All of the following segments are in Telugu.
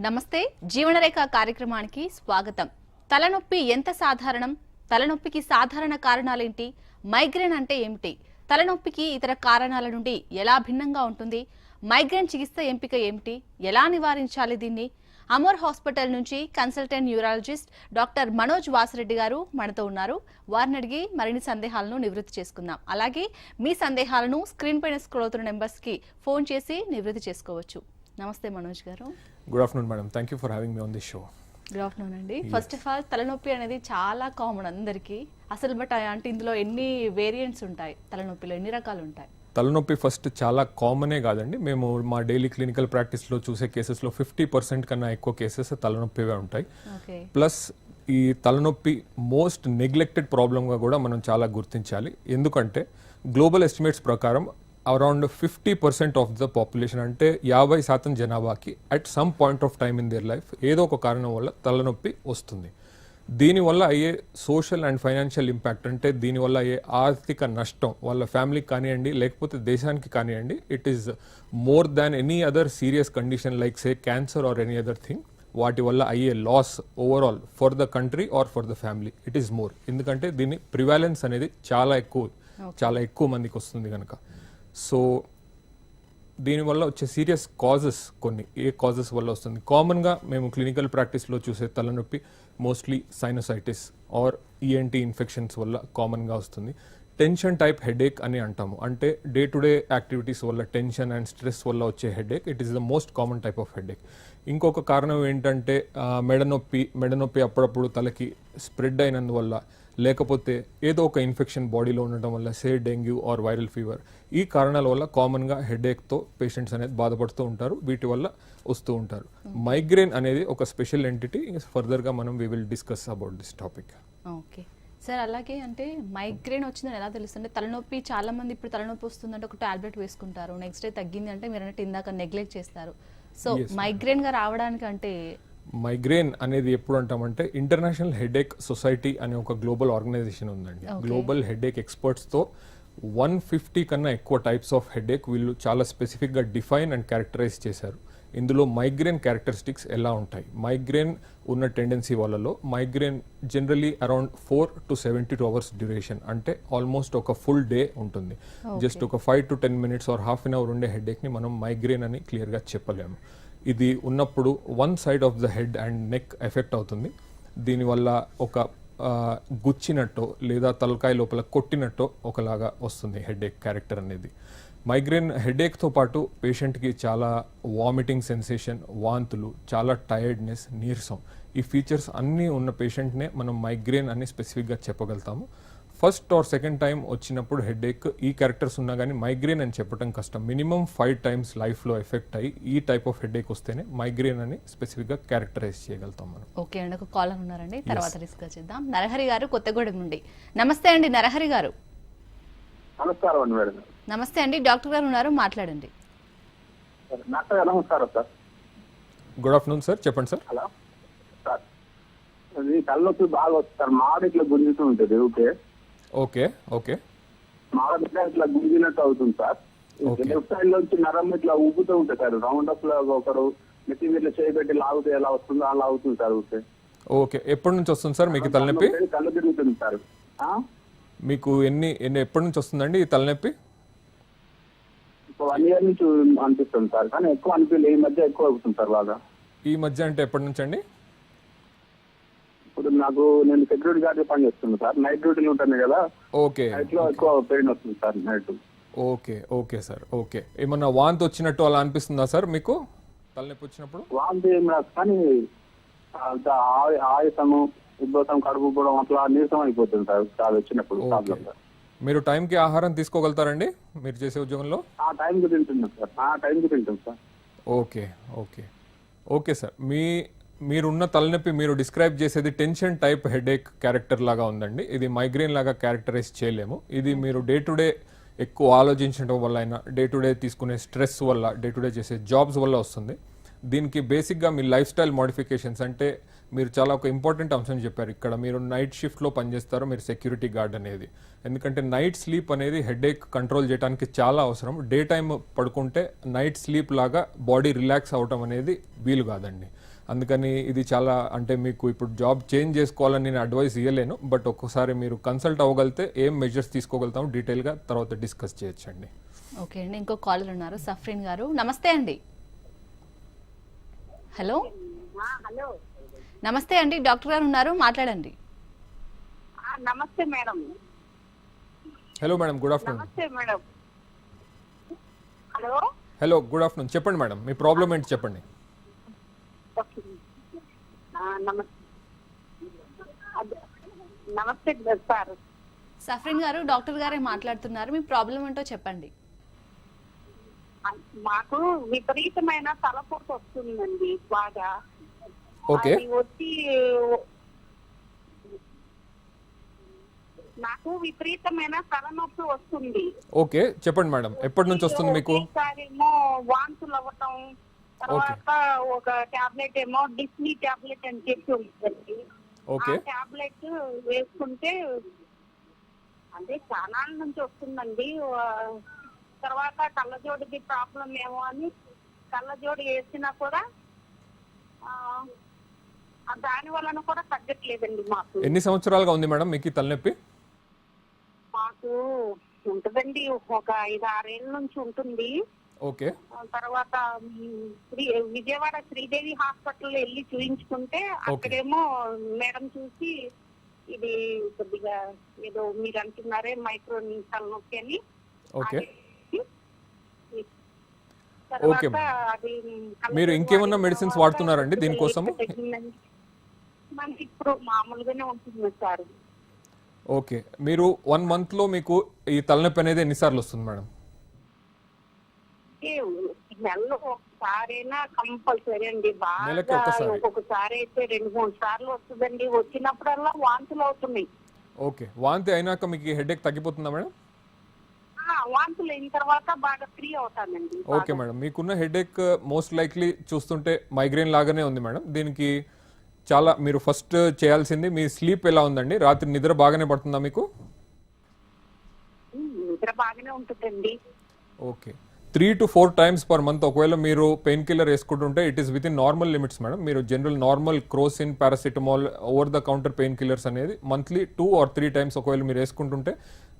నమస్తే జీవనరేఖ కార్యక్రమానికి స్వాగతం. తలనొప్పి ఎంత సాధారణం? తలనొప్పికి సాధారణ కారణాలేంటి? మైగ్రేన్ అంటే ఏమిటి? తలనొప్పికి ఇతర కారణాల నుండి ఎలా భిన్నంగా ఉంటుంది? మైగ్రేన్ చికిత్స ఎంపిక ఏమిటి? ఎలా నివారించాలి దీన్ని? అమర్ హాస్పిటల్ నుంచి consultant neurologist doctor Manoj Vasireddy గారు మనతో ఉన్నారు. వారిని అడిగి మరిన్ని సందేహాలను నివృత్తి చేసుకుందాం. అలాగే మీ సందేహాలను స్క్రీన్ పైన స్క్రోల్ అవుతున్న నెంబర్స్ కి ఫోన్ చేసి నివృత్తి చేసుకోవచ్చు. నమస్తే మనోజ్ గారు. Good afternoon madam, thank you for having me on this show. Good afternoon అండి. ఫస్ట్ ఆఫ్ ఆల్ తలనొప్పి అనేది చాలా కామన్ అందరికీ. అసలు బట్ అంటే ఇందులో ఎన్ని వేరియంట్స్ ఉంటాయి? తలనొప్పిలో ఎన్ని రకాలు ఉంటాయి? తలనొప్పి ఫస్ట్ చాలా కామనే కాదండి. మేము మా డైలీ క్లినికల్ ప్రాక్టీస్లో చూసే కేసెస్లో 50% కన్నా ఎక్కువ కేసెస్ తలనొప్పివే ఉంటాయి. ప్లస్ ఈ తలనొప్పి మోస్ట్ నెగ్లెక్టెడ్ ప్రాబ్లమ్గా కూడా మనం చాలా గుర్తించాలి. ఎందుకంటే గ్లోబల్ ఎస్టిమేట్స్ ప్రకారం అరౌండ్ 50% ఆఫ్ ద పాపులేషన్, అంటే 50% జనాభాకి at some point of time in their life ఏదో ఒక కారణం వల్ల తలనొప్పి వస్తుంది. దీనివల్ల అయ్యే సోషల్ అండ్ ఫైనాన్షియల్ ఇంపాక్ట్, అంటే దీనివల్ల అయ్యే ఆర్థిక నష్టం వాళ్ళ ఫ్యామిలీకి కానివ్వండి లేకపోతే దేశానికి కానివ్వండి, it is more than any other serious condition like say cancer or any other thing. వాటి వల్ల అయ్యే loss overall for the country or for the family it is more. ఎందుకంటే దీని ప్రివాలెన్స్ అనేది చాలా ఎక్కువ మందికి వస్తుంది కనుక. సో దీనివల్ల వచ్చే సీరియస్ కాజెస్ కొన్ని ఏ కాజెస్ వల్ల వస్తుంది? కామన్గా మేము క్లినికల్ ప్రాక్టీస్లో చూసే తలనొప్పి mostly sinusitis or ENT infections వల్ల కామన్గా వస్తుంది. టెన్షన్ టైప్ హెడేక్ అని అంటాము, అంటే డే టు డే యాక్టివిటీస్ వల్ల టెన్షన్ అండ్ స్ట్రెస్ వల్ల వచ్చే headache. It is the most common type of headache. ఇంకొక కారణం ఏంటంటే మెడనొప్పి అప్పుడప్పుడు తలకి స్ప్రెడ్ అయినందువల్ల, లేకపోతే ఏదో ఒక ఇన్ఫెక్షన్ బాడీలో ఉండటం వల్ల, సే డెంగ్యూ ఆర్ వైరల్ ఫీవర్, ఈ కారణాల వల్ల కామన్గా హెడేక్తో పేషెంట్స్ అనేది బాధపడుతూ ఉంటారు. వీటి వల్ల వస్తూ ఉంటారు. మైగ్రేన్ అనేది ఒక స్పెషల్ ఎంటిటీ. ఫర్దర్గా మనం we will discuss about this topic. Okay sir. అలాగే అంటే మైగ్రేన్ వచ్చిందని ఎలా తెలుస్తుంది? తలనొప్పి చాలా మంది ఇప్పుడు తలనొప్పి వస్తుందంటే ఒక టాబ్లెట్ వేసుకుంటారు, నెక్స్ట్ డే తగ్గింది అంటే మీరు అన్నట్టు ఇందాక నెగ్లెక్ట్ చేస్తారు. సో మైగ్రేన్ గా రావడానికి అంటే మైగ్రేన్ అనేది ఎప్పుడు అంటామంటే ఇంటర్నేషనల్ హెడేక్ సొసైటీ అనే ఒక గ్లోబల్ ఆర్గనైజేషన్ ఉందండి. గ్లోబల్ హెడేక్ ఎక్స్పర్ట్స్తో 150 కన్నా ఎక్కువ టైప్స్ ఆఫ్ హెడేక్ వీళ్ళు చాలా స్పెసిఫిక్గా డిఫైన్ అండ్ క్యారెక్టరైజ్ చేశారు. ఇందులో మైగ్రేన్ క్యారెక్టరిస్టిక్స్ ఎలా ఉంటాయి? మైగ్రేన్ ఉన్న టెండెన్సీ వాళ్ళలో migraine generally around 4 to 72 hours duration, అంటే ఆల్మోస్ట్ ఒక ఫుల్ డే ఉంటుంది. జస్ట్ ఒక 5 to 10 minutes or half an hour ఉండే హెడేక్ని మనం మైగ్రేన్ అని క్లియర్గా చెప్పలేము. ఇది ఉన్నప్పుడు one side of the head and neck effect అవుతుంది. దీనివల్ల ఒక గుచ్చినట్టో లేదా తలకాయ లోపల కొట్టినట్టో ఒకలాగా వస్తుంది హెడేక్ క్యారెక్టర్ అనేది. మైగ్రేన్ హెడేక్తో పాటు పేషెంట్కి చాలా వామిటింగ్ సెన్సేషన్, వాంతులు, చాలా టైర్డ్నెస్, నీరసం, ఈ ఫీచర్స్ అన్నీ ఉన్న పేషెంట్నే మనం మైగ్రేన్ అని స్పెసిఫిక్గా చెప్పగలుగుతాము. ఫస్ట్ ఆర్ సెకండ్ టైం వచ్చినప్పుడు హెడేక్ ఈ క్యారెక్టర్స్ ఉన్నా కానీ మైగ్రేన్ అని చెప్పడం కష్టం. మినిమం 5 times లైఫ్లో ఎఫెక్ట్ అయ్యి ఈ టైప్ ఆఫ్ హెడేక్ వస్తేనే మైగ్రేన్ అని స్పెసిఫిక్గా క్యారెక్టరైజ్ చేయగలుగుతాం మనం. ఓకే అండి, ఒక కాలర్ ఉన్నారండి, తర్వాత డిస్కస్ చేద్దాం. నరహరి గారు కొత్తగూడెం నుండి. నమస్తే అండి నరహరి గారు. నమస్కారం అండి మేడం. నమస్తే అండి, డాక్టర్ గారు ఉన్నారు, మాట్లాడండి. నమస్కారం సార్. గుడ్ ఆఫ్టర్నూన్ సార్, చెప్పండి సార్. హలో సార్, అది తలనొప్పి బాగా వస్తుంది సార్. మాడ ఇట్లా గుంజుతూ ఉంటుంది. ఓకే ఓకే ఓకే మాడ ఇట్లా గుంజినట్టు అవుతుంది సార్. లెఫ్ట్ సైడ్ లో వచ్చి నరం ఇట్లా ఉబ్బుతూ ఉంటుంది సార్. రౌండ్ అప్ లో ఒకరు నెత్తి ఇట్లా చేయబెట్టి లాగితే ఎలా వస్తుందో అలా అవుతుంది సార్. ఓకే ఓకే ఎప్పటి నుంచి వస్తుంది సార్ మీకు తలనొప్పి? కళ్ళు తిరుగుతుంది సార్. మీకు ఎప్పటి నుంచి వస్తుందండి ఈ తలనొప్పి? 1 year నుంచి అనిపిస్తుంది సార్, కానీ ఎక్కువ అనిపించలేదు. ఈ మధ్య ఎక్కువ అవుతుంది సార్ బాగా. ఈ మధ్య అంటే ఎప్పటి నుంచి అండి? ఇప్పుడు నేను సెక్యూరిటీ గార్డ్ పని చేస్తున్నాను సార్. నైట్ డ్యూటీలు ఉంటుంది కదా. ఓకే, నైట్ లో ఎక్కువ పెయిన్ వస్తుంది sir night. Okay okay sir. Okay, ఏమన్నా వాంతి వచ్చినట్టు అలా అనిపిస్తుందా సార్ మీకు తలనొప్పి వచ్చినప్పుడు? వాంతి ఏం రాదు, కానీ ఆయాసము, ఉబ్బసం, కడుపు ఉబ్బడం అట్లా నీరసం అయిపోతుంది సార్ చాలా వచ్చినప్పుడు. మీరు టైంకి ఆహారం తీసుకోగలుగుతారండి మీరు చేసే ఉద్యోగంలో? ఆ టైంకి తింటున్నాం సార్. తింటాం sir. Okay okay okay sir. మీరున్న తలనొప్పి మీరు డిస్క్రైబ్ చేసేది టెన్షన్ టైప్ హెడేక్ క్యారెక్టర్ లాగా ఉందండి. ఇది మైగ్రేన్ లాగా క్యారెక్టరైజ్ చేయలేము. ఇది మీరు డే టు డే ఎక్కువ ఆలోచించడం వల్ల అయినా, డే టు డే తీసుకునే స్ట్రెస్ వల్ల, డే టు డే చేసే జాబ్స్ వల్ల వస్తుంది. దీనికి బేసిక్గా మీ లైఫ్ స్టైల్ మోడిఫికేషన్స్ అంటే మీరు చాలా ఒక ఇంపార్టెంట్ అంశం చెప్పారు. ఇక్కడ మీరు నైట్ షిఫ్ట్లో పనిచేస్తారో మీరు సెక్యూరిటీ గార్డ్ అనేది, ఎందుకంటే నైట్ స్లీప్ అనేది హెడేక్ కంట్రోల్ చేయడానికి చాలా అవసరం. డే టైం పడుకుంటే నైట్ స్లీప్ లాగా బాడీ రిలాక్స్ అవటం అనేది వీలు కాదండి. అందుకని ఇది చాలా అంటే మీకు ఇప్పుడు జాబ్ చేంజ్ చేసుకోవాలని నేను అడ్వైస్ ఇవ్వలేను, బట్ ఒక్కసారి మీరు కన్సల్ట్ అవ్వగలిగితే ఏం మెజర్స్ తీసుకోగలుగుతాం డీటెయిల్గా తర్వాత డిస్కస్ చేయొచ్చండి. ఓకే అండి, ఇంకో కాలర్ ఉన్నారు, సఫ్రీన్ గారు. నమస్తే అండి. హలో హలో నమస్తే అండి, డాక్టర్ గారు ఉన్నారు, మాట్లాడండి. నమస్తే madam. Hello madam, good afternoon. నమస్తే madam. Hello hello, good afternoon. చెప్పండి మేడం, మీ ప్రాబ్లం ఏంటి చెప్పండి. నమస్తే సార్. సఫ్రీన్ గారు, డాక్టర్ గారే మాట్లాడుతున్నారు, మీ ప్రాబ్లం ఏంటో చెప్పండి. మాకు విపరీతమైన తలపోటు వస్తుందండి బాగా. ఓకే. అది వచ్చి నాకు విపరీతమైన తలనొప్పి వస్తుంది. ఓకే, చెప్పండి మేడం, ఎప్పటి నుంచి వస్తుంది మీకు? ఒకసారేమో వాంతులు అవ్వటం, తర్వాత ఒక టాబ్లెట్ ఏమో డిస్నీ టాబ్లెట్ అని చెప్పి ఉంటుంది. ఓకే. ఆ టాబ్లెట్ వేసుకుంటే అంటే చాలా నుంచి వస్తుందండి. తర్వాత కళ్ళజోడికి ప్రాబ్లం ఏమో అని కళ్ళజోడు వేసినా కూడా దాని వలన కూడా తగ్గట్లేదండి మాకు. ఎన్ని సంవత్సరాలుగా ఉంది మేడం మీకు ఈ తలనొప్పి? మాకు ఉంటుందండి ఒక 5-6 ఏళ్ళ నుంచి ఉంటుంది. ఓకే. తర్వాత విజయవాడ శ్రీదేవి హాస్పిటల్ వెళ్ళి చూయించుకుంటే అక్కడేమో మేడం చూసి ఇది కొద్దిగా ఏదో మీరు అంటున్నారే మైక్రో తలనొప్పి అని. ఓకే. తర్వాత అది మీరు ఇంకేమన్నా మెడిసిన్స్ వాడుతున్నారండి దీనికోసం? మనకి ఇప్పుడు మామూలుగానే ఉంటుంది సార్. ఓకే. మీరు 1 month లో మీకు ఈ తలనొప్పి అనేది ఎన్నిసార్లు వస్తుంది మేడం? నెలలో ఒకసారైనా కంపల్సరీ అండి. నెలకి బాగా ఒక్కసారి? ఒక్కొక్కసారి అయితే 2-3 సార్లు వస్తుందండి. వచ్చినప్పుడల్లా వాంతులు అవుతున్నాయి. ఓకే. వాంతి అయినాక మీకు హెడేక్ తగ్గిపోతుందా మేడం? వాంతులు అయిన తర్వాత బాగా ఫ్రీ అవుతానండి. ఓకే మేడం, మీకున్న హెడేక్ మోస్ట్ లైక్లీ చూస్తుంటే మైగ్రేన్ లాగానే ఉంది మేడం. దీనికి చాలా మీరు ఫస్ట్ చేయాల్సింది, మీ స్లీప్ ఎలా ఉందండి? రాత్రి నిద్ర బాగానే పడుతుందా మీకు? నిద్ర బాగానే ఉంటుందండి. Okay. 3 to 4 times per month ఒకవేళ మీరు పెయిన్ కిల్లర్ వేసుకుంటుంటే it is within normal limits madam. మీరు general normal Crocin, paracetamol, over the counter pain killers అనేది మంత్లీ 2 or 3 times ఒకవేళ మీరు వేసుకుంటుంటే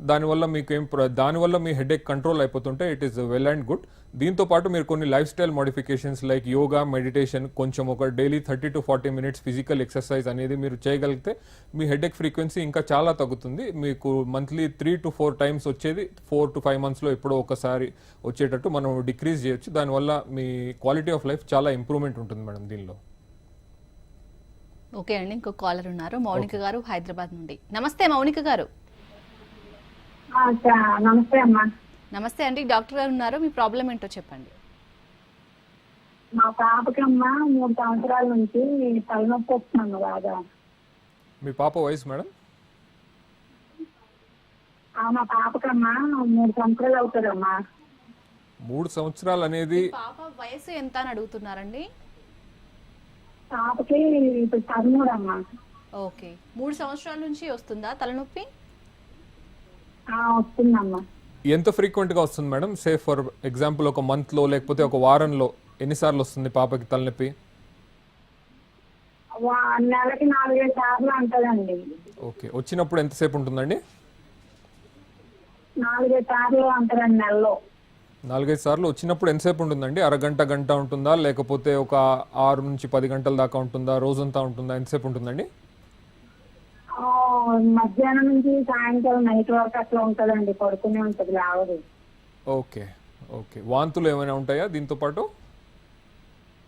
దానివల్ల మీకు దానివల్ల మీ హెడేక్ కంట్రోల్ అయిపోతుంటే it is well and good. దీంతో పాటు మీరు కొన్ని life style modifications like yoga, meditation, కొంచెం ఒక daily 30 to 40 minutes physical exercise అనేది మీరు చేయగలిగితే మీ హెడేక్ ఫ్రీక్వెన్సీ ఇంకా చాలా తగ్గుతుంది. మీకు మంత్లీ 3 to 4 times వచ్చేది 4 to 5 monthsలో ఎప్పుడో ఒకసారి వచ్చేటట్టు మనం డిక్రీజ్ చేయొచ్చు. దానివల్ల మీ క్వాలిటీ ఆఫ్ లైఫ్ చాలా ఇంప్రూవ్మెంట్ ఉంటుంది మేడం దీనిలో. ఓకే అండి, ఇంకో కాలర్ ఉన్నారు, మౌనిక గారు హైదరాబాద్ నుండి. నమస్తే మౌనిక గారు. నమస్తే అమ్మా. నమస్తే అండి, డాక్టర్ గారు ఉన్నారు, మీ ప్రాబ్లం ఏంటో చెప్పండి. మా పాపకమ్మా 3 సంవత్సరాల నుంచి తలనొప్పి వస్తున్నాను బాగా. మీ పాప వయసు మేడం? మా పాపకమ్మా 3 సంవత్సరాలు అవుతుందమ్మా. 3 సంవత్సరాలు అనేది పాప వయసు ఎంత అని అడుగుతున్నారండి? పాపకి ఇప్పుడు 13 అమ్మా. ఓకే. 3 సంవత్సరాల నుంచి వస్తుందా తలనొప్పి? వస్తుందమ్మా. ఎంత ఫ్రీక్వెంట్ గా వస్తుంది మేడం? సే ఫర్ ఎగ్జాంపుల్ ఒక మంత్ లో లేకపోతే ఒక వారంలో ఎన్నిసార్లు వస్తుంది పాపకి తలనొప్పి? నెలకి 4-5 సార్లు అంటదండి. ఓకే. వచ్చినప్పుడు ఎంతసేపు ఉంటుందండి? 4-5 సార్లు అంటదండి నెలలో. 4-5 సార్లు వచ్చినప్పుడు ఎంతసేపు ఉంటుందండి? అరగంట, గంట ఉంటుందా, లేకపోతే ఒక 6 నుంచి 10 గంటల దాకా ఉంటుందా, రోజంతా ఉంటుందా, ఎంతసేపు ఉంటుందండి? మధ్యాహ్నం నుంచి సాయంకాలం నైట్ వరకు అట్లా ఉంటదండి, పడుకునే ఉంటది రావదు. ఓకే. ఓకే. వాంతులు ఏమైనా ఉంటాయా దీంతో పాటు?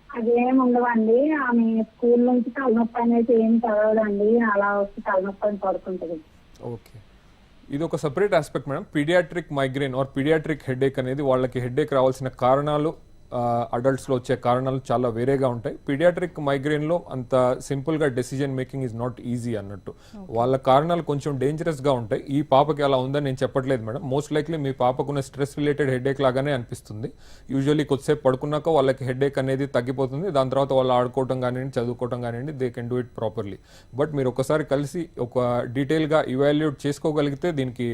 అదేం ఉండవండి. ఆమె స్కూల్ నుంచి తలనొప్పి అనేది ఏం చదవదండి, అలా వచ్చి తలనొప్పి అని పడుకుంటది. ఓకే. ఇది ఒక separate aspect madam. Paediatric migraine or paediatric headache అనేది వాళ్ళకి హెడేక్ రావాల్సిన కారణాలు అడల్ట్స్లో వచ్చే కారణాలు చాలా వేరేగా ఉంటాయి. పీడియాట్రిక్ మైగ్రేన్లో అంత సింపుల్గా decision making is not easy అన్నట్టు. వాళ్ళ కారణాలు కొంచెం డేంజరస్గా ఉంటాయి. ఈ పాపకి అలా ఉందని నేను చెప్పట్లేదు మేడం. మోస్ట్ లైక్లీ మీ పాపకున్న స్ట్రెస్ రిలేటెడ్ హెడేక్ లాగానే అనిపిస్తుంది. యూజువల్లీ కొద్దిసేపు పడుకున్నాక వాళ్ళకి హెడేక్ అనేది తగ్గిపోతుంది. దాని తర్వాత వాళ్ళు ఆడుకోవటం కానివ్వండి, చదువుకోవటం కానివ్వండి, they can do it properly. But మీరు ఒకసారి కలిసి ఒక డీటెయిల్గా ఇవాల్యుయేట్ చేసుకోగలిగితే దీనికి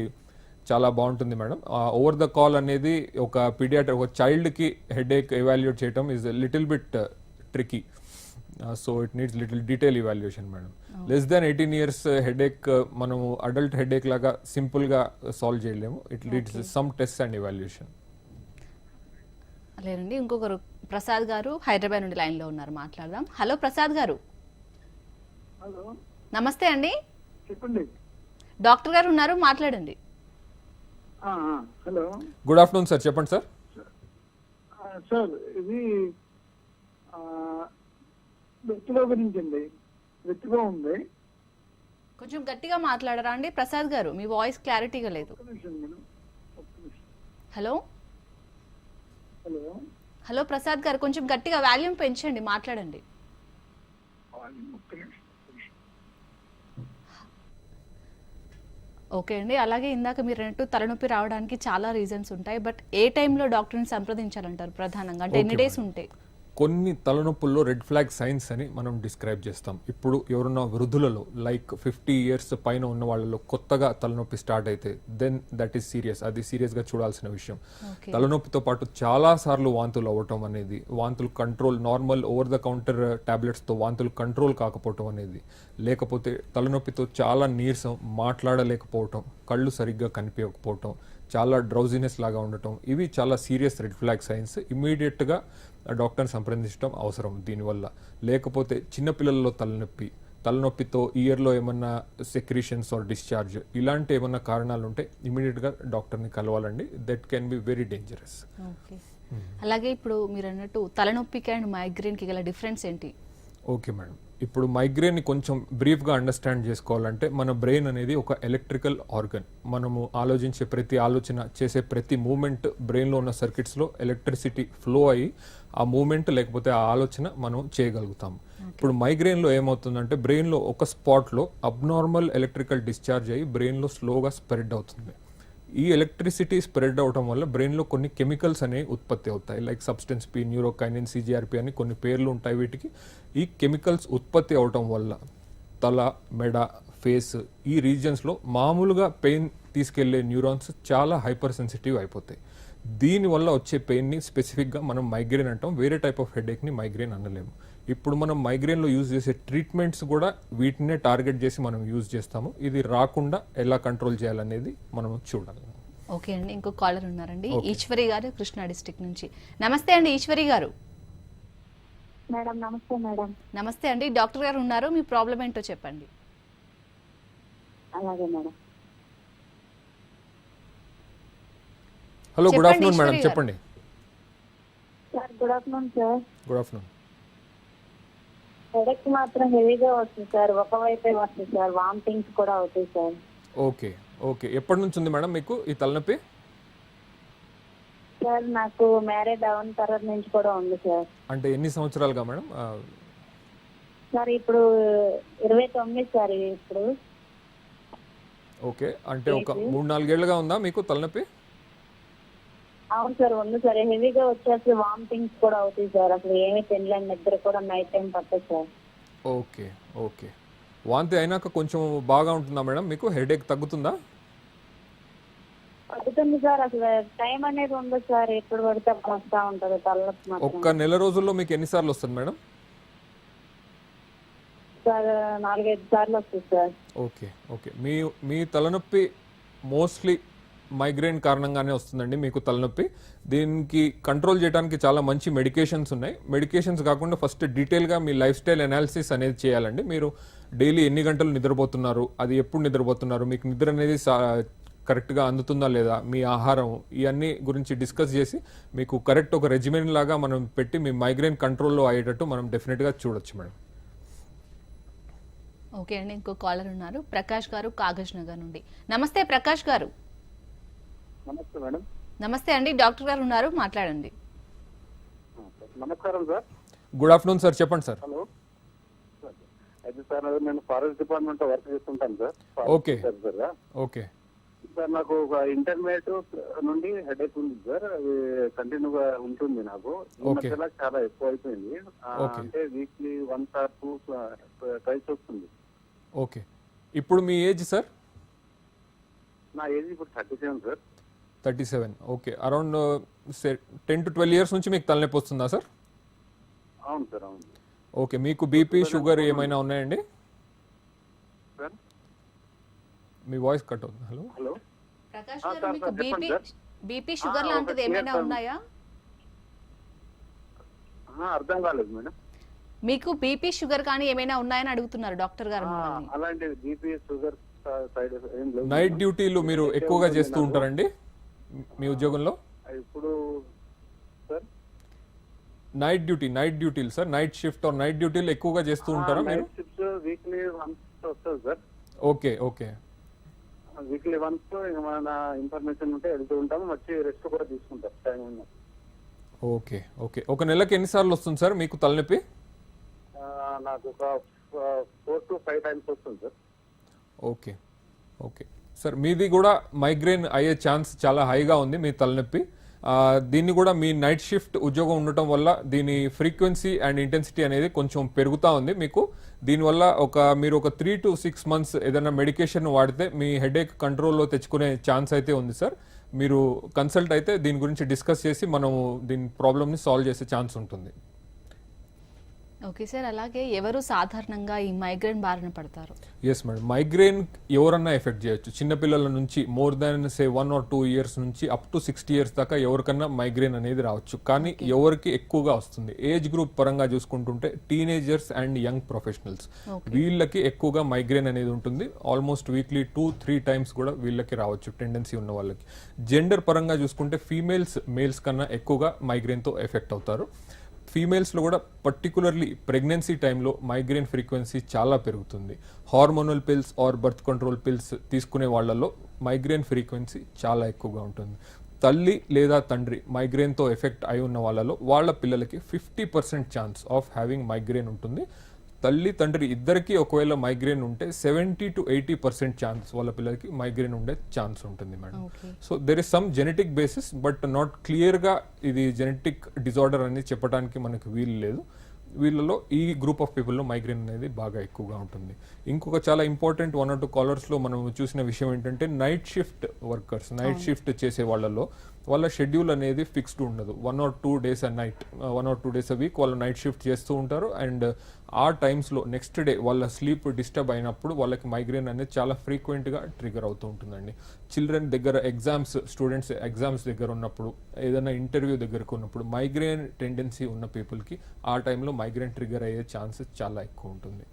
చాలా బాగుంటుంది మేడం. ఓవర్ ద కాల్ అనేది ఒక ఒక చైల్డ్కి హెడేక్ ఎవాల్యుయేట్ చేయడం is little bit tricky. So it needs little detail evaluation madam. Less than 18 years headache మనము అడల్ట్ హెడేక్ లాగా సింపుల్గా సాల్వ్ చేయలేము. It leads some test and evaluation. లేదండి, ఇంకొకరు ప్రసాద్ గారు హైదరాబాద్ నుండి లైన్లో ఉన్నారు, మాట్లాడదాం. హలో ప్రసాద్ గారు. హలో, నమస్తే అండి. చెప్పండి. డాక్టర్ గారు ఉన్నారు, మాట్లాడండి. హలో, గుడ్ ఆఫ్టర్నూన్ సార్, చెప్పండి సార్. సార్ ఇది వెత్తిగా గురించి అండి. వెత్తిగా ఉంది. కొంచెం గట్టిగా మాట్లాడరా అండి ప్రసాద్ గారు, మీ వాయిస్ క్లారిటీగా లేదు. ఒక్క నిమిషం మేడం, ఒక్క నిమిషం. హలో హలో, హలో ప్రసాద్ గారు, కొంచెం గట్టిగా వాల్యూమ్ పెంచండి, మాట్లాడండి. ఒక్క నిమిషం. ఓకే అండి. అలాగే ఇందాక మీరు అన్నట్టు తలనొప్పి రావడానికి చాలా రీజన్స్ ఉంటాయి. బట్ ఏ టైంలో డాక్టర్ని సంప్రదించాలంటారు ప్రధానంగా, అంటే ఎన్ని డేస్ ఉంటాయి? కొన్ని తలనొప్పుల్లో రెడ్ ఫ్లాగ్ సైన్స్ అని మనం డిస్క్రైబ్ చేస్తాం. ఇప్పుడు ఎవరున్న వృద్ధులలో లైక్ 50 years పైన ఉన్న వాళ్ళలో కొత్తగా తలనొప్పి స్టార్ట్ అయితే దెన్ దట్ ఈస్ సీరియస్. అది సీరియస్గా చూడాల్సిన విషయం. తలనొప్పితో పాటు చాలా సార్లు వాంతులు అవ్వటం అనేది, వాంతులు control, normal over the counter టాబ్లెట్స్తో వాంతులు కంట్రోల్ కాకపోవటం అనేది, లేకపోతే తలనొప్పితో చాలా నీరసం, మాట్లాడలేకపోవటం, కళ్ళు సరిగ్గా కనిపించకపోవటం, చాలా డ్రౌజినెస్ లాగా ఉండటం, ఇవి చాలా సీరియస్ రెడ్ ఫ్లాగ్ సైన్స్. ఇమీడియట్గా డాక్టర్ని సంప్రదించడం అవసరం దీనివల్ల. లేకపోతే చిన్నపిల్లల్లో తలనొప్పితో ఇయర్లో ఏమన్నా సెక్రీషన్స్ ఆర్ డిశ్చార్జ్ ఇలాంటి ఏమన్నా కారణాలు ఉంటే ఇమీడియట్గా డాక్టర్ని కలవాలండి. That can be very dangerous. Okay. అలాగే ఇప్పుడు మీరు అన్నట్టు తలనొప్పికి అండ్ మైగ్రేన్కి గల డిఫరెన్స్ ఏంటి? ఓకే మేడం, ఇప్పుడు మైగ్రేన్ని కొంచెం బ్రీఫ్గా అండర్స్టాండ్ చేసుకోవాలంటే మన బ్రెయిన్ అనేది ఒక ఎలక్ట్రికల్ ఆర్గన్. మనము ఆలోచించే ప్రతి ఆలోచన, చేసే ప్రతి మూమెంట్ బ్రెయిన్లో ఉన్న సర్కిట్స్లో ఎలక్ట్రిసిటీ ఫ్లో అయ్యి ఆ మూమెంట్ లేకపోతే ఆ ఆలోచన మనం చేయగలుగుతాం. ఇప్పుడు మైగ్రేన్లో ఏమవుతుందంటే బ్రెయిన్లో ఒక స్పాట్లో అబ్నార్మల్ ఎలక్ట్రికల్ డిశ్చార్జ్ అయ్యి బ్రెయిన్లో స్లోగా స్ప్రెడ్ అవుతుంది. ఈ ఎలక్ట్రిసిటీ స్ప్రెడ్ అవడం వల్ల బ్రెయిన్లో కొన్ని కెమికల్స్ అనేవి ఉత్పత్తి అవుతాయి. లైక్ సబ్స్టెన్స్ పి, న్యూరోకైనిన్, సిజిఆర్పి అని కొన్ని పేర్లు ఉంటాయి వీటికి. ఈ కెమికల్స్ ఉత్పత్తి అవటం వల్ల తల, మెడ, ఫేస్ ఈ రీజియన్స్లో మామూలుగా పెయిన్ తీసుకెళ్లే న్యూరాన్స్ చాలా హైపర్ సెన్సిటివ్ అయిపోతాయి. దీనివల్ల వచ్చే పెయిన్ని స్పెసిఫిక్గా మనం మైగ్రేన్ అంటాం. వేరే టైప్ ఆఫ్ హెడేక్ని మైగ్రేన్ అనలేము. ఇప్పుడు మనం మైగ్రేన్లో యూజ్ చేసే ట్రీట్మెంట్స్ కూడా వీటినే టార్గెట్ చేసి మనం యూజ్ చేస్తాము. ఇది రాకుండా ఎలా కంట్రోల్ చేయాలనేది మనం చూడాలి. ఓకే అండి, ఇంకో కాలర్ ఉన్నారండి, ఈశ్వరి గారు, కృష్ణా డిస్ట్రిక్ట్ నుంచి. నమస్తే అండి ఈశ్వరి గారు. మేడం నమస్తే మేడం. నమస్తే అండి, డాక్టర్ గారు ఉన్నారు, మీ ప్రాబ్లం ఏంటో చెప్పండి. అలాగే మేడం. హలో, గుడ్ చెప్పండి ఆఫ్టర్నూన్ మేడం, ఈశ్వరి గారు. చెప్పండి. Sir good afternoon sir. Good afternoon. Headache మాత్రం హెవీగా వస్తుంది సార్, ఒకవైపే వస్తుంది సార్, వామిటింగ్స్ కూడా అవుతాయి సార్. ఓకే ఓకే, ఎప్పటి నుంచి ఉంది మేడం మీకు ఈ తలనొప్పి? సార్ నాకు మ్యారేజ్ అయిన తర్వాత నుంచి కూడా ఉంది సార్. అంటే ఎన్ని సంవత్సరాలుగా మేడం? సార్ ఇప్పుడు 29 సార్ ఇప్పుడు. ఓకే, అంటే ఒక 3-4 ఏళ్ళుగా ఉందా మీకు తలనొప్పి? అవును సార్, ఉంది సార్. హెవీగా వచ్చేసి వామిటింగ్స్ కూడా అవుతాయి సార్, అసలు ఏమీ తినలేని, నిద్ర కూడా నైట్ టైం పట్టదు సార్. ఓకే ఓకే, వాంతి అయినాక కొంచెం బాగా ఉంటుందా మేడం మీకు? హెడేక్ తగ్గుతుందా? తగ్గుతుంది సార్, అసలు టైం అనేది ఉండదు సార్, ఎప్పుడు పడితే అప్పుడు వస్తూ ఉంటుంది తలనొప్పి మాత్రం. ఒక్క నెల రోజుల్లో మీకు ఎన్నిసార్లు వస్తుంది మేడం? సార్ 4-5 సార్లు వస్తుంది సార్. ఓకే ఓకే, మీ తలనొప్పి మోస్ట్లీ మైగ్రేన్ కారణంగానే వస్తుందండి మీకు తలనొప్పి. దీనికి కంట్రోల్ చేయడానికి చాలా మంచి మెడికేషన్స్ ఉన్నాయి. మెడికేషన్స్ కాకుండా ఫస్ట్ డీటెయిల్గా మీ లైఫ్ స్టైల్ అనాలిసిస్ అనేది చేయాలండి. మీరు డైలీ ఎన్ని గంటలు నిద్రపోతున్నారు, అది ఎప్పుడు నిద్రపోతున్నారు, మీకు నిద్ర అనేది కరెక్ట్గా అందుతుందా లేదా, మీ ఆహారం, ఇవన్నీ గురించి డిస్కస్ చేసి మీకు కరెక్ట్ ఒక రెజిమెన్ లాగా మనం పెట్టి మీ మైగ్రేన్ కంట్రోల్లో అయ్యేటట్టు మనం డెఫినెట్గా చూడొచ్చు మేడం. ఓకే అండి, ఇంకో కాలర్ ఉన్నారు, ప్రకాష్ గారు, కాగజ్ నగర్ నుండి. నమస్తే ప్రకాష్ గారు. నమస్తే మేడం. నమస్తే అండి, డాక్టర్ గారు ఉన్నారు, మాట్లాడండి. నమస్కారం సార్. గుడ్ ఆఫ్టర్నూన్ సార్, చెప్పండి సార్. హలో అయితే సార్ నేను ఫారెస్ట్ డిపార్ట్మెంట్ లో వర్క్ చేస్తుంటాను సార్. ఓకే. ఓకే సార్ నాకు ఒక ఇంటర్మీడియట్ నుండి హెడేక్ ఉంది సార్. అది కంటిన్యూగా ఉంటుంది నాకు. ఈ Okay. మధ్యలో చాలా ఎక్కువ అయిపోయింది. Okay. అంటే వీక్లీ 1 or 2 ట్రైస్ వస్తుంది. ఓకే. ఇప్పుడు మీ ఏజ్ సార్? నా ఏజ్ ఇప్పుడు 37 sir. 37. Okay. Around 10 to 12 years నుంచి మీకు తలనొప్పి వస్తుందా సార్? అవును సార్, అవును ఓకే. మీకు బీపీ షుగర్ ఏమైనా ఉన్నాయండి? సార్. మీ వాయిస్ కట్ అవుతుంది. హలో. హలో ప్రకాష్ సార్, గారు, మీకు సార్, చెప్పండి సార్. బీపీ షుగర్ ఒక లాంటిది ఏమైనా clear term. ఉన్నాయా? అర్థం కాలేదు మేడం. మీకు బీపీ షుగర్ కానీ ఏమైనా ఉన్నాయని అడుగుతున్నారు డాక్టర్ గారు మిమ్మల్ని. అలాంటి బీపీ షుగర్ సైడ్ ఏం లేవు. నైట్ డ్యూటీలు మీరు ఎక్కువగా చేస్తూ ఉంటారండి మీ ఉద్యోగంలో? ఇప్పుడు సార్ నైట్ డ్యూటీలు sir, night shift or night డ్యూటీలు ఎక్కువగా చేస్తూ ఉంటారా మీరు? నైట్ షిఫ్ట్స్ వీక్లీ వన్స్ వస్తుంది sir. Okay. Okay. Weekly once మన ఇన్ఫర్మేషన్ ఉంటే వెళ్తూ ఉంటాము, వచ్చి రెస్ట్ కూడా తీసుకుంటాం టైం ఉన్న. ఓకే. ఓకే. ఒక నెలకి ఎన్నిసార్లు వస్తుంది సార్ మీకు తలనొప్పి? నాకు ఒక 4 to 5 times వస్తుంది సార్. ఓకే. ఓకే సార్, మీది కూడా మైగ్రేన్ అయ్యే ఛాన్స్ చాలా హైగా ఉంది మీ తలనొప్పి. దీన్ని కూడా మీ నైట్ షిఫ్ట్ ఉద్యోగం ఉండటం వల్ల దీని ఫ్రీక్వెన్సీ అండ్ ఇంటెన్సిటీ అనేది కొంచెం పెరుగుతూ ఉంది మీకు. దీనివల్ల మీరు ఒక 3 to 6 months ఏదైనా మెడికేషన్ వాడితే మీ హెడేక్ కంట్రోల్లో తెచ్చుకునే ఛాన్స్ అయితే ఉంది సార్. మీరు కన్సల్ట్ అయితే దీని గురించి డిస్కస్ చేసి మనము దీని ప్రాబ్లమ్ని సాల్వ్ చేసే ఛాన్స్ ఉంటుంది. ఓకే సార్, అలాగే ఎవరు సాధారణంగా ఈ మైగ్రేన్ బారిన పడతారు? ఎస్ మేడం, మైగ్రేన్ ఎవరన్నా ఎఫెక్ట్ చేయొచ్చు. చిన్నపిల్లల నుంచి మోర్ దాన్ 1 or 2 years నుంచి అప్ టు 60 years దాకా ఎవరికన్నా మైగ్రేన్ అనేది రావచ్చు. కానీ ఎవరికి ఎక్కువగా వస్తుంది ఏజ్ గ్రూప్ పరంగా చూసుకుంటుంటే టీనేజర్స్ అండ్ యంగ్ ప్రొఫెషనల్స్, వీళ్ళకి ఎక్కువగా మైగ్రేన్ అనేది ఉంటుంది. ఆల్మోస్ట్ వీక్లీ 2-3 times కూడా వీళ్ళకి రావచ్చు టెండెన్సీ ఉన్న వాళ్ళకి. జెండర్ పరంగా చూసుకుంటే మేల్స్ కన్నా ఎక్కువగా మైగ్రేన్తో ఎఫెక్ట్ అవుతారు. ఫీమేల్స్లో కూడా పర్టికులర్లీ ప్రెగ్నెన్సీ టైంలో మైగ్రేన్ ఫ్రీక్వెన్సీ చాలా పెరుగుతుంది. Hormonal pills are birth control pills తీసుకునే వాళ్ళలో మైగ్రేన్ ఫ్రీక్వెన్సీ చాలా ఎక్కువగా ఉంటుంది. తల్లి లేదా తండ్రి మైగ్రేన్తో ఎఫెక్ట్ అయి ఉన్న వాళ్ళలో వాళ్ళ పిల్లలకి 50% ఛాన్స్ ఆఫ్ హ్యావింగ్ మైగ్రేన్ ఉంటుంది. తల్లి తండ్రి ఇద్దరికి ఒకవేళ మైగ్రేన్ ఉంటే 70 to 80% ఛాన్స్ వాళ్ళ పిల్లలకి మైగ్రేన్ ఉండే ఛాన్స్ ఉంటుంది madam. So there is some genetic basis, but not క్లియర్గా ఇది జెనెటిక్ డిజార్డర్ అని చెప్పడానికి మనకు వీలు లేదు. వీళ్ళలో ఈ గ్రూప్ ఆఫ్ పీపుల్లో మైగ్రేన్ అనేది బాగా ఎక్కువగా ఉంటుంది. ఇంకొక చాలా ఇంపార్టెంట్ 1 or 2 callers మనం చూసిన విషయం ఏంటంటే night shift workers, night shift చేసే వాళ్ళలో వాళ్ళ షెడ్యూల్ అనేది ఫిక్స్డ్ ఉండదు. 1 or 2 days a night, 1 or 2 days a week వాళ్ళు నైట్ షిఫ్ట్ చేస్తూ ఉంటారు. అండ్ ఆ టైమ్స్లో నెక్స్ట్ డే వాళ్ళ స్లీప్ డిస్టర్బ్ అయినప్పుడు వాళ్ళకి మైగ్రేన్ అనేది చాలా ఫ్రీక్వెంట్గా ట్రిగర్ అవుతూ ఉంటుందండి. చిల్డ్రన్ దగ్గర స్టూడెంట్స్ ఎగ్జామ్స్ దగ్గర ఉన్నప్పుడు, ఏదైనా ఇంటర్వ్యూ దగ్గరకు ఉన్నప్పుడు మైగ్రేన్ టెండెన్సీ ఉన్న పీపుల్కి ఆ టైంలో మైగ్రేన్ ట్రిగర్ అయ్యే ఛాన్సెస్ చాలా ఎక్కువ ఉంటుంది.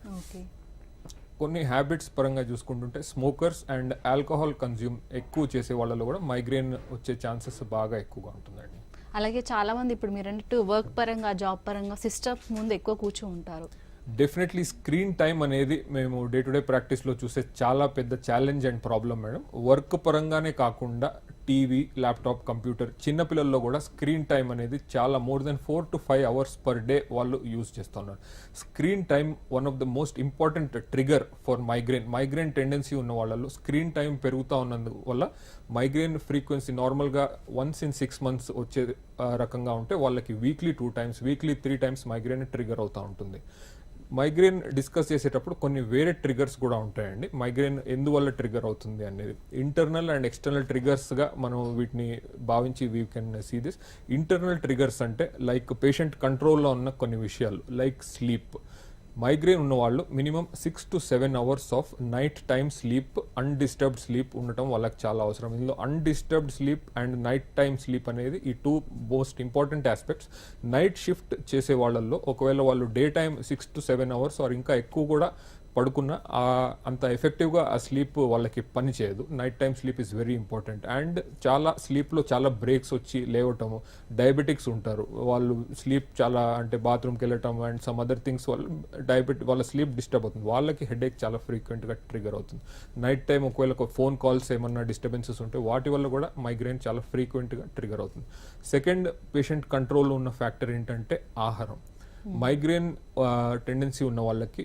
కొన్ని హ్యాబిట్స్ పరంగా చూసుకుంటుంటే స్మోకర్స్ అండ్ ఆల్కహాల్ కన్జ్యూమ్ ఎక్కువ చేసే వాళ్ళలో కూడా మైగ్రేన్ వచ్చే ఛాన్సెస్ బాగా ఎక్కువగా ఉంటుందండి. అలాగే చాలా మంది ఇప్పుడు మీరు అన్నట్టు వర్క్ పరంగా, జాబ్ పరంగా సిస్టమ్స్ ముందు ఎక్కువ కూర్చో ఉంటారు. డెఫినెట్లీ స్క్రీన్ టైం అనేది మేము డే టు డే ప్రాక్టీస్లో చూసే చాలా పెద్ద challenge and problem madam. Work పరంగానే కాకుండా టీవీ, ల్యాప్టాప్, కంప్యూటర్, చిన్నపిల్లల్లో కూడా స్క్రీన్ టైం అనేది చాలా more than 4 to 5 hours per day వాళ్ళు యూజ్ చేస్తున్నారు. Screen time one of the most important trigger for migraine tendency ఉన్న వాళ్ళలో స్క్రీన్ టైం పెరుగుతూ ఉన్నందువల్ల మైగ్రేన్ ఫ్రీక్వెన్సీ నార్మల్గా once in 6 months వచ్చే రకంగా ఉంటే వాళ్ళకి weekly 2 times, weekly 3 times migraine trigger అవుతూ ఉంటుంది. మైగ్రేన్ డిస్కస్ చేసేటప్పుడు కొన్ని వేరే ట్రిగర్స్ కూడా ఉంటాయండి. మైగ్రేన్ ఎందువల్ల ట్రిగర్ అవుతుంది అనేది ఇంటర్నల్ అండ్ ఎక్స్టర్నల్ ట్రిగర్స్గా మనం వీటిని భావించి we can see this. Internal triggers అంటే లైక్ పేషెంట్ కంట్రోల్లో ఉన్న కొన్ని విషయాలు, లైక్ స్లీప్. మైగ్రేన్ ఉన్న వాళ్ళు minimum 6 to 7 hours of night time sleep, undisturbed sleep ఉండటం వాళ్ళకి చాలా అవసరం. ఇందులో undisturbed sleep and night time sleep అనేది ఈ 2 most important aspects. Night shift చేసే వాళ్ళల్లో ఒకవేళ వాళ్ళు day time 6 to 7 hours or ఇంకా ఎక్కువ కూడా పడుకున్న అంత ఎఫెక్టివ్గా ఆ స్లీప్ వాళ్ళకి పని చేయదు. Night time sleep is very important. And చాలా స్లీప్లో చాలా బ్రేక్స్ వచ్చి లేవటము, డయాబెటిక్స్ ఉంటారు వాళ్ళు స్లీప్ చాలా అంటే బాత్రూమ్కి వెళ్ళటం అండ్ సమ్ అదర్ థింగ్స్ వాళ్ళ స్లీప్ డిస్టర్బ్ అవుతుంది, వాళ్ళకి హెడేక్ చాలా ఫ్రీక్వెంట్గా ట్రిగర్ అవుతుంది. నైట్ టైం ఒకవేళ ఫోన్ కాల్స్ ఏమన్నా డిస్టర్బెన్సెస్ ఉంటే వాటి వల్ల కూడా మైగ్రేన్ చాలా ఫ్రీక్వెంట్గా ట్రిగర్ అవుతుంది. సెకండ్ పేషెంట్ కంట్రోల్లో ఉన్న ఫ్యాక్టర్ ఏంటంటే ఆహారం. మైగ్రేన్ టెండెన్సీ ఉన్న వాళ్ళకి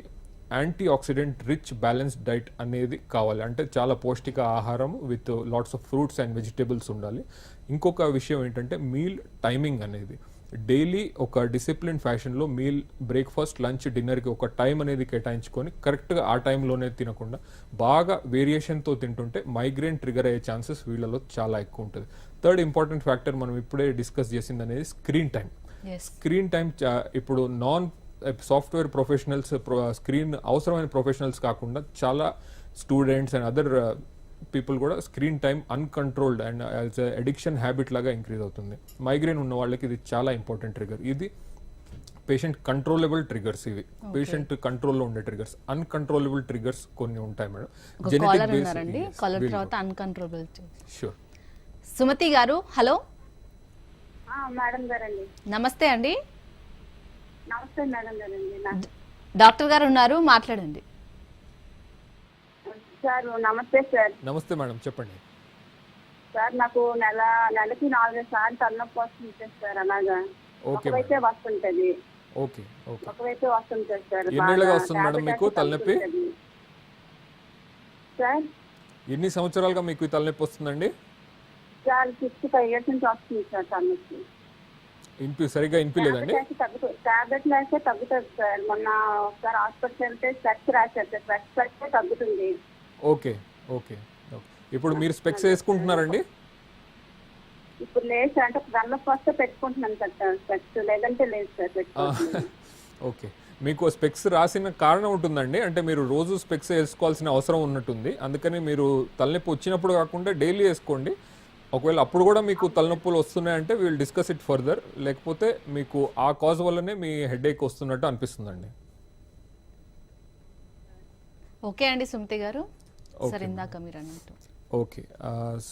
anti oxidant rich balanced diet అనేది కావాలి. అంటే చాలా పౌష్టిక ఆహారం with lots of fruits and vegetables ఉండాలి. ఇంకొక విషయం ఏంటంటే మీల్ టైమింగ్ అనేది డైలీ ఒక డిసిప్లిన్ ఫ్యాషన్లో మీల్ బ్రేక్ఫాస్ట్ లంచ్ డిన్నర్కి ఒక టైం అనేది కేటాయించుకొని కరెక్ట్గా ఆ టైంలోనే తినకుండా బాగా వేరియేషన్తో తింటుంటే మైగ్రేన్ ట్రిగర్ అయ్యే ఛాన్సెస్ వీళ్ళలో చాలా ఎక్కువ ఉంటుంది. థర్డ్ ఇంపార్టెంట్ ఫ్యాక్టర్ మనం ఇప్పుడే డిస్కస్ చేసింది అనేది స్క్రీన్ టైం. స్క్రీన్ టైం ఇప్పుడు సాఫ్ట్వేర్ ప్రొఫెషనల్స్ స్క్రీన్ అవసరమైన ప్రొఫెషనల్స్ కాకుండా చాలా స్టూడెంట్స్ అండ్ అదర్ పీపుల్ కూడా screen time uncontrolled and as addiction habit లాగా ఇంక్రీజ్ అవుతుంది. మైగ్రేన్ ఉన్న వాళ్ళకి ఇది చాలా ఇంపార్టెంట్ ట్రిగర్. ఇది పేషెంట్ కంట్రోలబుల్ ట్రిగర్స్, ఇవి పేషెంట్ కంట్రోల్లో ఉండే ట్రిగర్స్. అన్కంట్రోలబుల్ ట్రిగర్స్ కొన్ని ఉంటాయి మేడం. షూర్. సుమతి గారు హలో. మేడం గారండి. నమస్తే అండి. నమస్తే మేడం గారండి. డాక్టర్ గారు ఉన్నారు, మాట్లాడండి. సార్ నమస్తే సార్. నమస్తే మేడం, చెప్పండి. సార్ నాకు నెలకి 4 సార్లు తలనొప్పి వస్తుంది సార్. అలాగా ఒకవైపే వస్తుంటది. Okay okay. ఒకవైపే వస్తుంటది సార్. ఎన్నేళ్ళుగా వస్తుంది మేడం మీకు తలనొప్పి? సార్ ఎన్ని సంవత్సరాలుగా మీకు ఈ తలనొప్పి వస్తుందండి? సార్ 65 years నుంచి వస్తుంది సార్ తలనొప్పి. సరిగా వినిపించలేదండి. టాబ్లెట్లు వేస్తే తగ్గుతుంది సార్. మొన్న ఒకసారి హాస్పిటల్ వెళ్తే స్పెక్స్ రాశారు సార్. స్పెక్స్ పెడితే తగ్గుతుంది. Okay okay. ఇప్పుడు మీరు స్పెక్స్ వేసుకుంటున్నారండి? ఇప్పుడు లేదు సార్. అంటే తలనొప్పి వస్తే పెట్టుకుంటున్నాను సార్ స్పెక్స్, లేదంటే లేదు సార్ పెట్టుకుంటున్నాను. ఓకే. మీకు స్పెక్స్ రాసిన కారణం ఉంటుందండి, అంటే మీరు రోజు స్పెక్స్ వేసుకోవాల్సిన అవసరం ఉన్నట్టుంది. అందుకని మీరు తలనొప్పి వచ్చినప్పుడు కాకుండా డైలీ వేసుకోండి. ఒకవేళ అప్పుడు కూడా మీకు తలనొప్పులు వస్తున్నాయంటే విల్ డిస్కస్ ఇట్ ఫర్దర్. లేకపోతే మీకు ఆ కాజ్ వల్లనే మీ హెడేక్ వస్తున్నట్టు అనిపిస్తుందండి. ఓకే అండి సుమతి గారు. సరే, ఇందాక మీరు అన్నట్టు okay.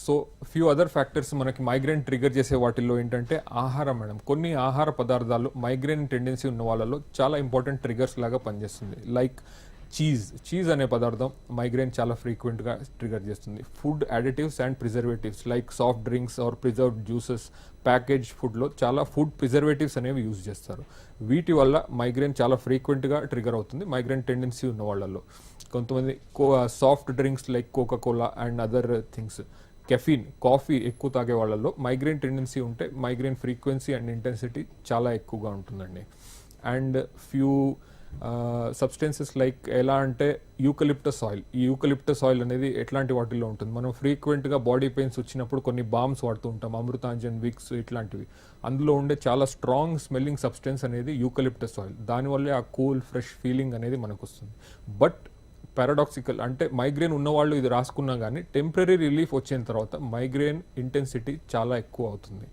So few other factors మనకి మైగ్రేన్ ట్రిగర్ చేసే వాటిల్లో ఏంటంటే ఆహారం మేడం. కొన్ని ఆహార పదార్థాలు మైగ్రేన్ టెండెన్సీ ఉన్న వాళ్ళలో చాలా ఇంపార్టెంట్ ట్రిగర్స్ లాగా పనిచేస్తుంది. లైక్ చీజ్ అనే పదార్థం మైగ్రేన్ చాలా ఫ్రీక్వెంట్గా ట్రిగర్ చేస్తుంది. Food additives and preservatives like soft drinks or preserved juices, package ఫుడ్లో చాలా ఫుడ్ ప్రిజర్వేటివ్స్ అనేవి యూజ్ చేస్తారు. వీటి వల్ల మైగ్రేన్ చాలా ఫ్రీక్వెంట్గా ట్రిగర్ అవుతుంది మైగ్రేన్ టెండెన్సీ ఉన్న వాళ్ళలో. కొంతమంది soft drinks like Coca-Cola and other things, caffeine, coffee ఎక్కువ తాగే వాళ్ళలో మైగ్రేన్ టెండెన్సీ ఉంటే మైగ్రేన్ ఫ్రీక్వెన్సీ అండ్ ఇంటెన్సిటీ చాలా ఎక్కువగా ఉంటుందండి. అండ్ ఫ్యూ సబ్స్టెన్సెస్ లైక్ ఎలా అంటే యూకలిప్టస్ ఆయిల్. ఈ యూకలిప్టస్ ఆయిల్ అనేది ఎట్లాంటి వాటిల్లో ఉంటుంది? మనం ఫ్రీక్వెంట్గా బాడీ పెయిన్స్ వచ్చినప్పుడు కొన్ని బామ్స్ వాడుతూ ఉంటాం, అమృతాంజన్, విక్స్ ఇట్లాంటివి. అందులో ఉండే చాలా స్ట్రాంగ్ స్మెల్లింగ్ సబ్స్టెన్స్ అనేది యూకలిప్టస్ ఆయిల్. దానివల్లే ఆ కూల్ ఫ్రెష్ ఫీలింగ్ అనేది మనకు వస్తుంది. బట్ పారాడాక్సికల్ అంటే మైగ్రేన్ ఉన్నవాళ్ళు ఇది రాసుకున్నా కానీ టెంపరీ రిలీఫ్ వచ్చిన తర్వాత మైగ్రేన్ ఇంటెన్సిటీ చాలా ఎక్కువ అవుతుంది.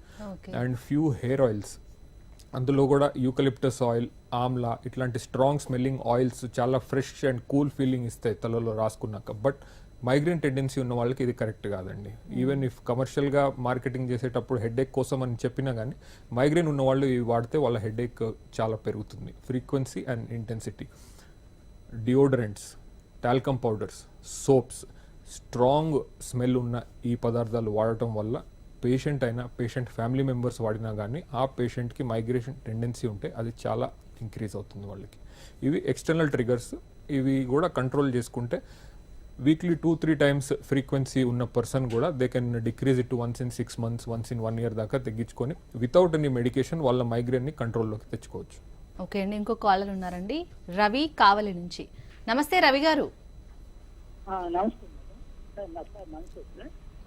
అండ్ ఫ్యూ హెయిర్ ఆయిల్స్, అందులో కూడా యూకలిప్టస్ ఆయిల్, ఆమ్లా ఇట్లాంటి స్ట్రాంగ్ స్మెల్లింగ్ ఆయిల్స్ చాలా ఫ్రెష్ అండ్ కూల్ ఫీలింగ్ ఇస్తాయి తలలో రాసుకున్నాక. బట్ మైగ్రేన్ టెండెన్సీ ఉన్న వాళ్ళకి ఇది కరెక్ట్ కాదండి. ఈవెన్ ఇఫ్ కమర్షియల్గా మార్కెటింగ్ చేసేటప్పుడు హెడేక్ కోసం అని చెప్పినా కానీ మైగ్రేన్ ఉన్న వాళ్ళు ఇవి వాడితే వాళ్ళ హెడేక్ చాలా పెరుగుతుంది, frequency and intensity. Deodorants, talcum powders, soaps, strong smell ఉన్న ఈ పదార్థాలు వాడటం వల్ల పేషెంట్ అయినా పేషెంట్ ఫ్యామిలీ మెంబర్స్ వాడినా కానీ ఆ పేషెంట్కి మైగ్రేషన్ టెండెన్సీ ఉంటే అది చాలా ఇంక్రీజ్ అవుతుంది వాళ్ళకి. ఇవి ఎక్స్టర్నల్ ట్రిగర్స్. ఇవి కూడా కంట్రోల్ చేసుకుంటే వీక్లీ 2-3 times ఫ్రీక్వెన్సీ ఉన్న పర్సన్ కూడా they can decrease it once in 6 months, once in 1 year దాకా తగ్గించుకొని వితౌట్ ఎనీ మెడికేషన్ వాళ్ళ మైగ్రేన్ని కంట్రోల్లోకి తెచ్చుకోవచ్చు. ఓకే అండి, ఇంకో కాలర్ ఉన్నారండి, రవి కావలి నుంచి. నమస్తే రవి గారు.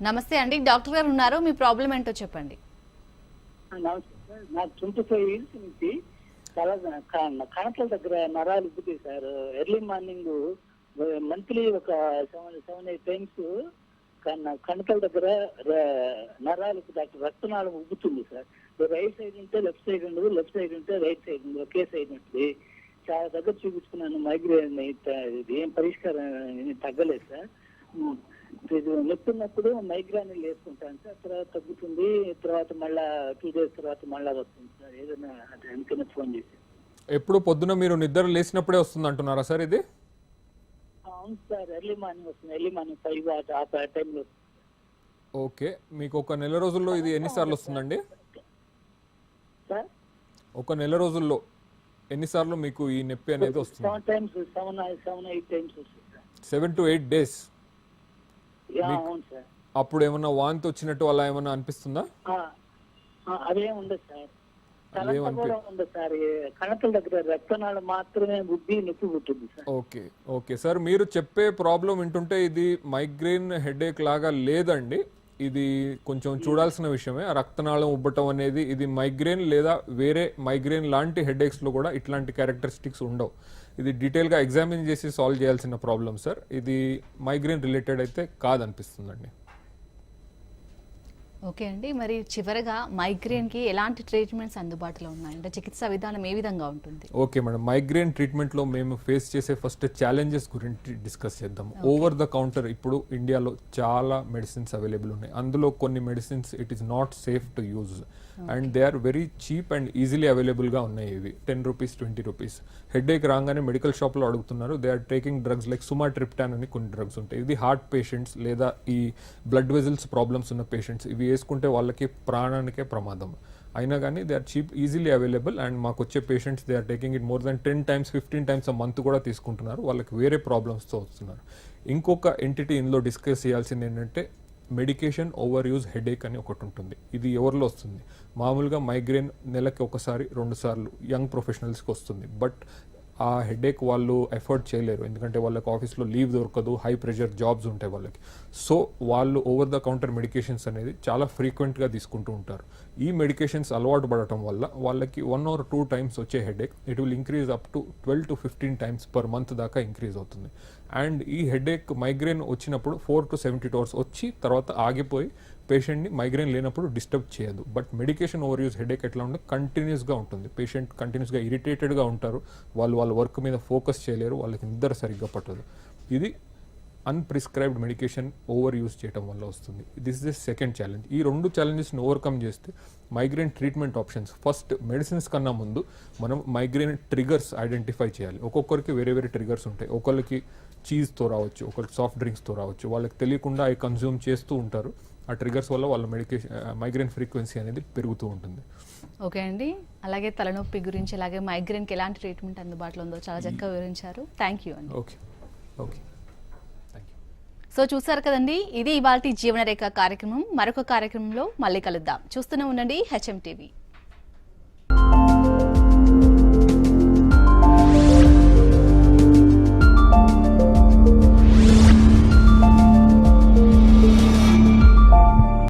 నమస్తే అండి, డాక్టర్ గారు ఉన్నారు, మీ ప్రాబ్లం ఏంటో చెప్పండి. నమస్తే సార్. నాకు 25 years నుంచి కణతల దగ్గర నరాలు ఉబ్బుతాయి సార్. ఎర్లీ మార్నింగ్ మంత్లీ ఒక 7-8 times కణతల దగ్గర నరాలు రక్తనాళం ఉబ్బుతుంది సార్. రైట్ సైడ్ ఉంటే లెఫ్ట్ సైడ్ ఉండదు, లెఫ్ట్ సైడ్ ఉంటే రైట్ సైడ్ ఉండదు, ఒకే సైడ్ ఉంటుంది. చాలా దగ్గర చూపించుకున్నాను మైగ్రేన్ ఇది ఏం పరిష్కారం ఏమీ తగ్గలేదు సార్. ఇది నొప్పి ఉన్నప్పుడు మైగ్రేన్ వేసుకుంటాను సార్, తర్వాత తగ్గుతుంది, తర్వాత మళ్ళా 2 days తర్వాత మళ్ళా వస్తుంది సార్. ఏదైనా అది అందుకనే ఫోన్ చేసి. ఎప్పుడు పొద్దున మీరు నిద్ర లేచినప్పుడే వస్తుంది అంటున్నారా సార్ ఇది? అవును సార్, ఎర్లీ మార్నింగ్ వస్తుంది, ఎర్లీ మార్నింగ్ 5 ఆ టైంలో. ఓకే, మీకు ఒక నెల రోజుల్లో ఇది ఎన్నిసార్లు వస్తుందండి? సార్ ఒక నెల రోజుల్లో ఎన్నిసార్లు మీకు ఈ నొప్పి అనేది వస్తుంది? 7 times, 7-8 times వస్తుంది సార్. 7 to 8 days. అవును సార్. అప్పుడు ఏమన్నా వాంతి వచ్చినట్టు అలా ఏమన్నా అనిపిస్తుందా? అదేం ఉండదు సార్, కణత కూడా ఉండదు సార్. కణతల దగ్గర రక్తనాళం మాత్రమే బుద్ధి నొప్పి పుట్టింది సార్. ఓకే ఓకే సార్, మీరు చెప్పే ప్రాబ్లం వింటుంటే ఇది మైగ్రేన్ హెడేక్ లాగా లేదండి. ఇది కొంచెం చూడాల్సిన విషయమే. ఆ రక్తనాళం ఉబ్బటం అనేది ఇది మైగ్రేన్ లేదా వేరే మైగ్రేన్ లాంటి హెడేక్స్లో కూడా ఇట్లాంటి క్యారెక్టరిస్టిక్స్ ఉండవు. ఇది డీటెయిల్గా ఎగ్జామిన్ చేసి సాల్వ్ చేయాల్సిన ప్రాబ్లం సార్. ఇది మైగ్రేన్ రిలేటెడ్ అయితే కాదనిపిస్తుందండి. ఓకే అండి, మరి చివరగా మైగ్రేన్కి ఎలాంటి ట్రీట్మెంట్స్ అందుబాటులో ఉన్నాయి, అంటే చికిత్సా విధానం ఏ విధంగా ఉంటుంది? ఓకే మేడం, మైగ్రేన్ ట్రీట్మెంట్లో మేము ఫేస్ చేసే ఫస్ట్ ఛాలెంజెస్ గురించి డిస్కస్ చేద్దాం. ఓవర్ ద కౌంటర్ ఇప్పుడు ఇండియాలో చాలా మెడిసిన్స్ అవైలబుల్ ఉన్నాయి. అందులో కొన్ని medicines it is not safe to use and they are very cheap and easily అవైలబుల్గా ఉన్నాయి. ఇవి 10 రూపీస్ 20 రూపీస్. హెడేక్ రాగానే మెడికల్ షాప్లో అడుగుతున్నారు. They are taking drugs like sumatriptan అని కొన్ని డ్రగ్స్ ఉంటాయి. ఇది హార్ట్ పేషెంట్స్ లేదా ఈ బ్లడ్ వెజల్స్ ప్రాబ్లమ్స్ ఉన్న పేషెంట్స్ ఇవి వేసుకుంటే వాళ్ళకి ప్రాణానికే ప్రమాదం. అయినా కానీ they are cheap, easily available and మాకు వచ్చే patients they are taking it more than 10 times 15 times a month కూడా తీసుకుంటున్నారు. వాళ్ళకి వేరే ప్రాబ్లమ్స్తో వస్తున్నారు. ఇంకొక ఎంటిటీ ఇందులో డిస్కస్ చేయాల్సింది ఏంటంటే మెడికేషన్ ఓవర్ యూజ్ హెడేక్ అని ఒకటి ఉంటుంది. ఇది ఎవరిలో వస్తుంది? మామూలుగా మైగ్రేన్ నెలకి 1-2 సార్లు యంగ్ ప్రొఫెషనల్స్కి వస్తుంది. బట్ ఆ హెడేక్ వాళ్ళు ఎఫర్ట్ చేయలేరు, ఎందుకంటే వాళ్ళకి ఆఫీస్లో లీవ్ దొరకదు, హై ప్రెషర్ జాబ్స్ ఉంటాయి వాళ్ళకి. సో వాళ్ళు ఓవర్ ద కౌంటర్ మెడికేషన్స్ అనేది చాలా ఫ్రీక్వెంట్గా తీసుకుంటూ ఉంటారు. ఈ మెడికేషన్స్ అలవాటు పడటం వల్ల వాళ్ళకి 1 or 2 times వచ్చే headache it will increase up to 12 to 15 times per month దాకా ఇంక్రీజ్ అవుతుంది. అండ్ ఈ హెడేక్ మైగ్రేన్ వచ్చినప్పుడు 4 to 72 hours వచ్చి తర్వాత ఆగిపోయి పేషెంట్ని మైగ్రేన్ లేనప్పుడు డిస్టర్బ్ చేయదు. But medication over use headache ఎట్లా ఉంటే కంటిన్యూస్గా ఉంటుంది. పేషెంట్ కంటిన్యూస్గా ఇరిటేటెడ్గా ఉంటారు, వాళ్ళ వర్క్ మీద ఫోకస్ చేయలేరు, వాళ్ళకి నిద్ర సరిగ్గా పట్టదు. ఇది అన్ప్రిస్క్రైబ్డ్ మెడికేషన్ ఓవర్ యూజ్ చేయడం వల్ల వస్తుంది. This is the second challenge. ఈ 2 ఛాలెంజెస్ని ఓవర్కమ్ చేస్తే migraine treatment options first medicines కన్నా ముందు మనం మైగ్రేన్ ట్రిగర్స్ ఐడెంటిఫై చేయాలి. ఒక్కొక్కరికి వేరే వేరే ట్రిగర్స్ ఉంటాయి. ఒకరికి చీజ్తో రావచ్చు, ఒకరికి సాఫ్ట్ డ్రింక్స్తో రావచ్చు. వాళ్ళకి తెలియకుండా అవి కన్జ్యూమ్ చేస్తూ ఉంటారు. ఆ ట్రిగర్స్ వల్ల వాళ్ళ మైగ్రేన్ ఫ్రీక్వెన్సీ అనేది పెరుగుతూ ఉంటుంది. ఓకే అండి, అలాగే తలనొప్పి గురించి అలాగే మైగ్రేన్కి ఎలాంటి ట్రీట్మెంట్ అందుబాటులో ఉందో చాలా చక్కగా వివరించారు. థ్యాంక్ యూ అండి. Okay okay thank you. So చూసారు కదండి, ఇది ఇవాల్టి జీవనరేఖ కార్యక్రమం. మరొక కార్యక్రమంలో మళ్ళీ కలుద్దాం. చూస్తూనే ఉండండి HM TV.